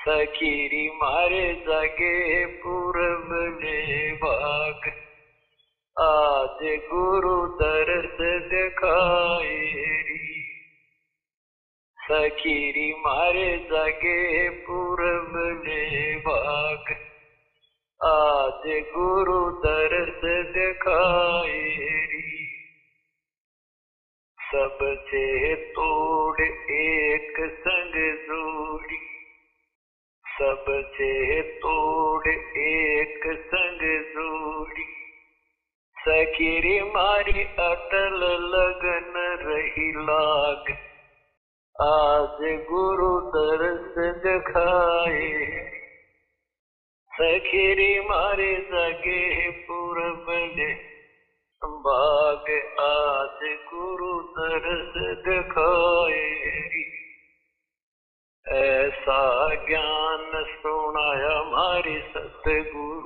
सखीरी मारे जागे पूरब ले भाग, आज गुरु दरस दिखाए री। सखीरी मारे जागे पूरब ले भाग, आज गुरु दरस दिखाए री। सबसे तोड़ एक संग जोड़ी, सबसे तोड़ एक संग जोड़ी। सखीरी मारी अटल लगन रही लाग, आज गुरु दरस दिखाए। सखीरी मारे जागे पूरब ले भाग, आज गुरु दरस दिखाए। ऐसा ज्ञान सुनाया हमारे सतगुरु।